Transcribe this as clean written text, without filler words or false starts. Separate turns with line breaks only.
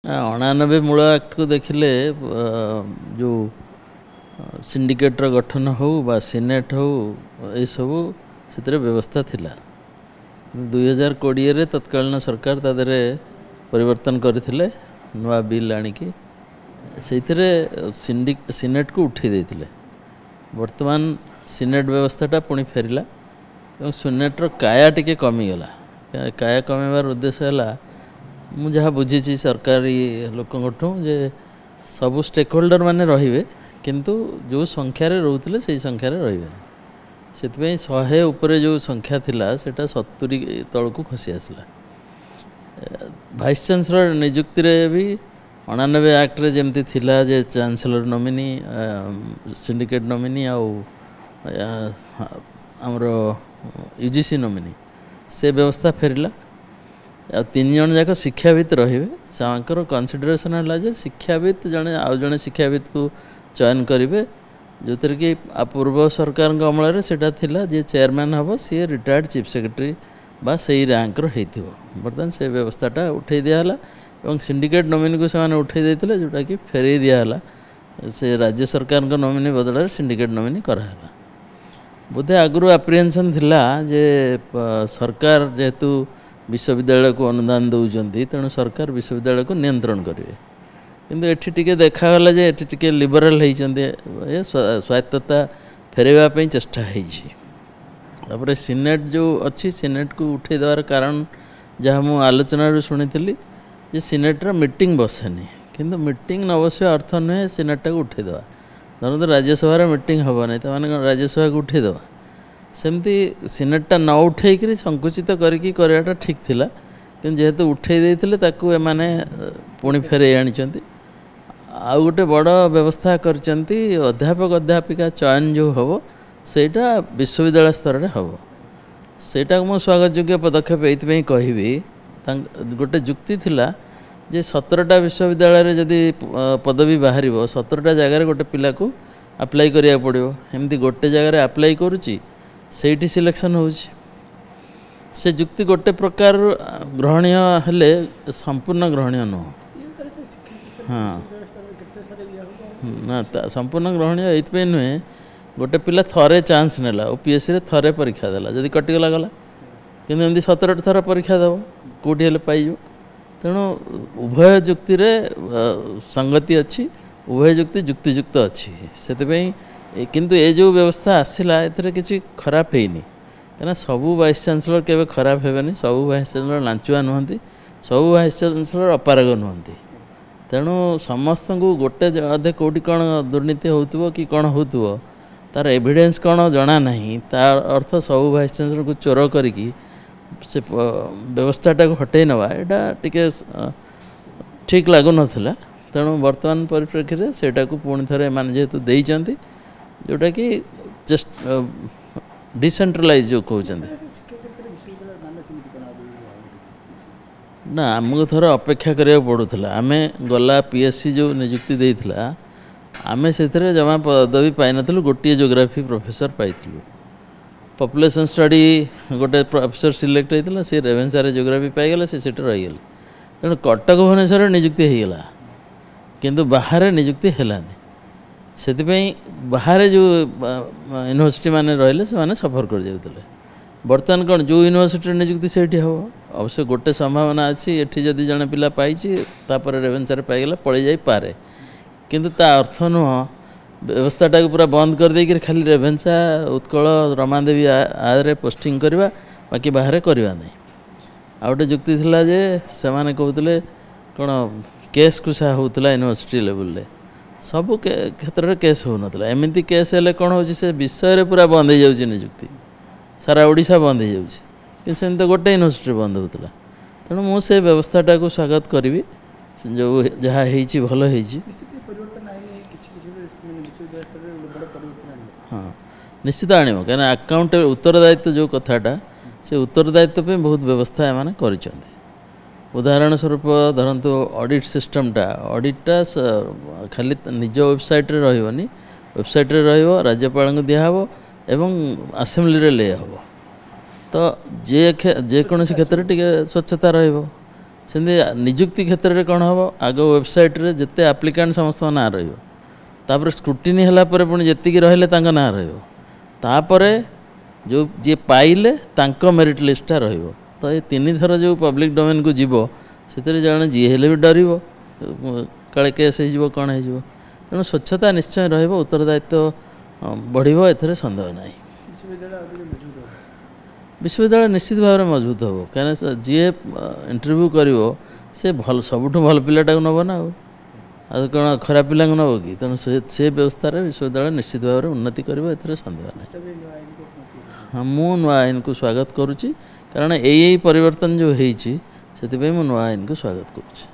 ଅଣାନବେ ମୂଳ ଆକ୍ଟକୁ ଦେଖିଲେ ଯେଉଁ ସିଣ୍ଡିକେଟ୍ର ଗଠନ ହେଉ ବା ସିନେଟ୍ ହେଉ ଏସବୁ ସେଥିରେ ବ୍ୟବସ୍ଥା ଥିଲା। 2020ରେ ତତ୍କାଳୀନ ସରକାର ତା ଦେହରେ ପରିବର୍ତ୍ତନ କରିଥିଲେ ନୂଆ ବିଲ୍ ଆଣିକି ସେଇଥିରେ ସିନେଟ୍କୁ ଉଠାଇ ଦେଇଥିଲେ। ବର୍ତ୍ତମାନ ସିନେଟ୍ ବ୍ୟବସ୍ଥାଟା ପୁଣି ଫେରିଲା ଏବଂ ସିନେଟ୍ର କାୟା ଟିକେ କମିଗଲା। କାୟା କମିବାର ଉଦ୍ଦେଶ୍ୟ ହେଲା ମୁଁ ଯାହା ବୁଝିଛି ସରକାରୀ ଲୋକଙ୍କଠୁ ଯେ ସବୁ ଷ୍ଟେକ୍ ହୋଲ୍ଡର ମାନେ ରହିବେ କିନ୍ତୁ ଯେଉଁ ସଂଖ୍ୟାରେ ରହୁଥିଲେ ସେଇ ସଂଖ୍ୟାରେ ରହିବେନି। ସେଥିପାଇଁ 100 ଉପରେ ଯେଉଁ ସଂଖ୍ୟା ଥିଲା ସେଇଟା 70 ତଳକୁ ଖସି ଆସିଲା। ଭାଇସ୍ ଚାନ୍ସଲର ନିଯୁକ୍ତିରେ ବି 89 ଆକ୍ଟରେ ଯେମିତି ଥିଲା ଯେ ଚାନ୍ସେଲର ନୋମିନି, ସିଣ୍ଡିକେଟ୍ ନୋମିନି ଆଉ ଆମର UGC ନୋମିନି ସେ ବ୍ୟବସ୍ଥା ଫେରିଲା। ଆଉ 3 ଜଣ ଯାକ ଶିକ୍ଷାବିତ୍ ରହିବେ। ସେମାନଙ୍କର କନସିଡରେସନ୍ ହେଲା ଯେ ଶିକ୍ଷାବିତ୍ ଜଣେ ଆଉ ଜଣେ ଶିକ୍ଷାବିତ୍କୁ ଚୟନ କରିବେ, ଯେଉଁଥିରେ କି ପୂର୍ବ ସରକାରଙ୍କ ଅମଳରେ ସେଇଟା ଥିଲା ଯିଏ ଚେୟାରମ୍ୟାନ୍ ହେବ ସିଏ ରିଟାୟାର୍ଡ଼ ଚିଫ୍ ସେକ୍ରେଟାରୀ ବା ସେଇ ରାଙ୍କର ହେଇଥିବ। ବର୍ତ୍ତମାନ ସେ ବ୍ୟବସ୍ଥାଟା ଉଠାଇ ଦିଆହେଲା ଏବଂ ସିଣ୍ଡିକେଟ୍ ନୋମିନିକୁ ସେମାନେ ଉଠାଇ ଦେଇଥିଲେ, ଯେଉଁଟାକି ଫେରାଇ ଦିଆହେଲା। ସେ ରାଜ୍ୟ ସରକାରଙ୍କ ନୋମିନି ବଦଳରେ ସିଣ୍ଡିକେଟ୍ ନୋମିନି କରାହେଲା। ବୋଧେ ଆଗରୁ ଆପ୍ରିହେନ୍ସନ୍ ଥିଲା ଯେ ସରକାର ଯେହେତୁ ବିଶ୍ୱବିଦ୍ୟାଳୟକୁ ଅନୁଦାନ ଦେଉଛନ୍ତି ତେଣୁ ସରକାର ବିଶ୍ୱବିଦ୍ୟାଳୟକୁ ନିୟନ୍ତ୍ରଣ କରିବେ, କିନ୍ତୁ ଏଠି ଟିକେ ଦେଖାଗଲା ଯେ ଏଠି ଟିକେ ଲିବରାଲ୍ ହେଇଛନ୍ତି, ସ୍ୱାୟତ୍ତତା ଫେରାଇବା ପାଇଁ ଚେଷ୍ଟା ହେଇଛି। ତାପରେ ସିନେଟ୍ ଯେଉଁ ଅଛି ସିନେଟ୍କୁ ଉଠାଇ ଦେବାର କାରଣ ଯାହା ମୁଁ ଆଲୋଚନାରୁ ଶୁଣିଥିଲି ଯେ ସିନେଟ୍ର ମିଟିଂ ବସେନି, କିନ୍ତୁ ମିଟିଂ ନ ବସିବା ଅର୍ଥ ନୁହେଁ ସିନେଟ୍ଟାକୁ ଉଠାଇ ଦେବା। ଧରନ୍ତୁ ରାଜ୍ୟସଭାର ମିଟିଂ ହେବ ନାହିଁ, ତାମାନେ କ'ଣ ରାଜ୍ୟସଭାକୁ ଉଠାଇ ଦେବା? ସେମିତି ସିନେଟ୍ଟା ନ ଉଠାଇକରି ସଂକୁଚିତ କରିକି କରିବାଟା ଠିକ୍ ଥିଲା, କିନ୍ତୁ ଯେହେତୁ ଉଠାଇ ଦେଇଥିଲେ ତାକୁ ଏମାନେ ପୁଣି ଫେରାଇ ଆଣିଛନ୍ତି। ଆଉ ଗୋଟେ ବଡ଼ ବ୍ୟବସ୍ଥା କରିଛନ୍ତି, ଅଧ୍ୟାପକ ଅଧ୍ୟାପିକା ଚୟନ ଯେଉଁ ହେବ ସେଇଟା ବିଶ୍ୱବିଦ୍ୟାଳୟ ସ୍ତରରେ ହେବ। ସେଇଟାକୁ ମୁଁ ସ୍ୱାଗତଯୋଗ୍ୟ ପଦକ୍ଷେପ ଏଇଥିପାଇଁ କହିବି, ଗୋଟେ ଯୁକ୍ତି ଥିଲା ଯେ 17ଟା ବିଶ୍ୱବିଦ୍ୟାଳୟରେ ଯଦି ପଦବୀ ବାହାରିବ 17ଟା ଜାଗାରେ ଗୋଟେ ପିଲାକୁ ଆପ୍ଲାଏ କରିବାକୁ ପଡ଼ିବ। ଏମିତି ଗୋଟେ ଜାଗାରେ ଆପ୍ଲାଏ କରୁଛି ସେଇଠି ସିଲେକ୍ସନ୍ ହେଉଛି। ସେ ଯୁକ୍ତି ଗୋଟେ ପ୍ରକାର ଗ୍ରହଣୀୟ ହେଲେ ସମ୍ପୂର୍ଣ୍ଣ ଗ୍ରହଣୀୟ ନୁହଁ। ହଁ ନା ସମ୍ପୂର୍ଣ୍ଣ ଗ୍ରହଣୀୟ ଏଇଥିପାଇଁ ନୁହେଁ, ଗୋଟେ ପିଲା ଥରେ ଚାନ୍ସ ନେଲା OPSCରେ ଥରେ ପରୀକ୍ଷା ଦେଲା, ଯଦି କଟିଗଲା ଗଲା, କିନ୍ତୁ ଏମିତି 17ଟା ଥର ପରୀକ୍ଷା ଦେବ କେଉଁଠି ହେଲେ ପାଇଯିବ। ତେଣୁ ଉଭୟ ଯୁକ୍ତିରେ ସଙ୍ଗତି ଅଛି, ଉଭୟ ଯୁକ୍ତି ଯୁକ୍ତିଯୁକ୍ତ ଅଛି। ସେଥିପାଇଁ କିନ୍ତୁ ଏ ଯେଉଁ ବ୍ୟବସ୍ଥା ଆସିଲା ଏଥିରେ କିଛି ଖରାପ ହେଇନି, କାହିଁକିନା ସବୁ ଭାଇସ୍ ଚାନ୍ସେଲର କେବେ ଖରାପ ହେବେନି, ସବୁ ଭାଇସ୍ ଚାନ୍ସେଲର ଲାଞ୍ଚୁଆ ନୁହନ୍ତି, ସବୁ ଭାଇସ୍ ଚାନ୍ସେଲର ଅପାରଗ ନୁହନ୍ତି। ତେଣୁ ସମସ୍ତଙ୍କୁ ଗୋଟେ ଅଧେ କେଉଁଠି କ'ଣ ଦୁର୍ନୀତି ହେଉଥିବ କି କ'ଣ ହେଉଥିବ ତା'ର ଏଭିଡେନ୍ସ କ'ଣ ଜଣା ନାହିଁ, ତା ଅର୍ଥ ସବୁ ଭାଇସ୍ ଚାନ୍ସେଲରକୁ ଚୋର କରିକି ସେ ବ୍ୟବସ୍ଥାଟାକୁ ହଟେଇ ନେବା ଏଇଟା ଟିକେ ଠିକ୍ ଲାଗୁନଥିଲା। ତେଣୁ ବର୍ତ୍ତମାନ ପରିପ୍ରେକ୍ଷୀରେ ସେଇଟାକୁ ପୁଣି ଥରେ ଏମାନେ ଯେହେତୁ ଦେଇଛନ୍ତି, ଯେଉଁଟାକି ଡିସେଣ୍ଟ୍ରାଲାଇଜ୍ ଯେଉଁ କହୁଛନ୍ତି, ନା ଆମକୁ ଥରେ ଅପେକ୍ଷା କରିବାକୁ ପଡ଼ୁଥିଲା। ଆମେ ଗଲା PSC ଯେଉଁ ନିଯୁକ୍ତି ଦେଇଥିଲା ଆମେ ସେଥିରେ ଜମା ପଦବୀ ପାଇନଥିଲୁ, ଗୋଟିଏ ଜିଓଗ୍ରାଫି ପ୍ରଫେସର ପାଇଥିଲୁ। ପପୁଲେସନ୍ ଷ୍ଟଡ଼ି ଗୋଟେ ପ୍ରଫେସର ସିଲେକ୍ଟ ହେଇଥିଲା, ସେ ରେଭେନ୍ସାରେ ଜିଓଗ୍ରାଫି ପାଇଗଲେ, ସେ ସେଠି ରହିଗଲେ। ତେଣୁ କଟକ ଭୁବନେଶ୍ୱରରେ ନିଯୁକ୍ତି ହେଇଗଲା, କିନ୍ତୁ ବାହାରେ ନିଯୁକ୍ତି ହେଲାନି। ସେଥିପାଇଁ ବାହାରେ ଯେଉଁ ୟୁନିଭର୍ସିଟି ମାନେ ରହିଲେ ସେମାନେ ସଫର କରିଯାଉଥିଲେ। ବର୍ତ୍ତମାନ କ'ଣ ଯେଉଁ ୟୁନିଭର୍ସିଟିରେ ନିଯୁକ୍ତି ସେଇଠି ହେବ। ଅବଶ୍ୟ ଗୋଟେ ସମ୍ଭାବନା ଅଛି, ଏଠି ଯଦି ଜଣେ ପିଲା ପାଇଛି ତାପରେ ରେଭେନ୍ସାରେ ପାଇଗଲା ପଳେଇ ଯାଇପାରେ, କିନ୍ତୁ ତା ଅର୍ଥ ନୁହଁ ବ୍ୟବସ୍ଥାଟାକୁ ପୁରା ବନ୍ଦ କରିଦେଇକରି ଖାଲି ରେଭେନ୍ସା, ଉତ୍କଳ, ରମାଦେବୀ ଆରେ ପୋଷ୍ଟିଂ କରିବା, ବାକି ବାହାରେ କରିବା ନାହିଁ। ଆଉ ଗୋଟେ ଯୁକ୍ତି ଥିଲା ଯେ ସେମାନେ କହୁଥିଲେ କ'ଣ କେସ୍ କୁସା ହେଉଥିଲା ୟୁନିଭର୍ସିଟି ଲେବୁଲରେ, ସବୁ କ୍ଷେତ୍ରରେ କେସ୍ ହେଉନଥିଲା। ଏମିତି କେସ୍ ହେଲେ କ'ଣ ହେଉଛି, ସେ ବିଷୟରେ ପୁରା ବନ୍ଦ ହେଇଯାଉଛି ନିଯୁକ୍ତି, ସାରା ଓଡ଼ିଶା ବନ୍ଦ ହେଇଯାଉଛି, କିନ୍ତୁ ସେମିତି ଗୋଟେ ୟୁନିଭର୍ସିଟିରେ ବନ୍ଦ ହେଉଥିଲା। ତେଣୁ ମୁଁ ସେ ବ୍ୟବସ୍ଥାଟାକୁ ସ୍ୱାଗତ କରିବି, ଯେଉଁ ଯାହା ହେଇଛି ଭଲ ହେଇଛି। ହଁ ନିଶ୍ଚିତ ଆଣିବ, କାହିଁକିନା ଆକାଉଣ୍ଟ ଉତ୍ତରଦାୟିତ୍ୱ ଯେଉଁ କଥାଟା, ସେ ଉତ୍ତରଦାୟିତ୍ୱ ପାଇଁ ବହୁତ ବ୍ୟବସ୍ଥା ଏମାନେ କରିଛନ୍ତି। ଉଦାହରଣ ସ୍ୱରୂପ ଧରନ୍ତୁ ଅଡ଼ିଟ୍ ସିଷ୍ଟମ୍ଟା, ଅଡ଼ିଟ୍ଟା ଖାଲି ନିଜ ୱେବସାଇଟ୍ରେ ରହିବନି, ୱେବସାଇଟ୍ରେ ରହିବ, ରାଜ୍ୟପାଳଙ୍କୁ ଦିଆହେବ ଏବଂ ଆସେମ୍ବଲିରେ ଲେ ହେବ। ତ ଯେକୌଣସି କ୍ଷେତ୍ରରେ ଟିକେ ସ୍ୱଚ୍ଛତା ରହିବ। सेमती निजुक्ति क्षेत्र में कौन हम आग वेबसाइट रे जिते आप्लिकांट समस्त ना रही स्क्रुटिनी है पुणी जी रही ना रही जो जी पाइले मेरिट लिस्टा रहिबो तो ये तीन थर जो पब्लिक डोमेन को जीव से जड़े जी हेले भी डर काले केस हो कौन हो तेणु स्वच्छता निश्चय उत्तरदायित्व बढ़िबो एथरे संदेह ना विश्वविद्यालय निश्चित भाव में मजबूत हम कहीं जी इंटरव्यू कर से भल सबुठ भल पिलाटा को नब ना आ कौन खराब पिला नब कि तेणु से व्यवस्था विश्वविद्यालय निश्चित भाव में उन्नति कर संदेह ना हाँ मु नुआ आईन को स्वागत करुच्ची कारण यही परिवर्तन जो होती से नुआ आईन को स्वागत करुच्ची।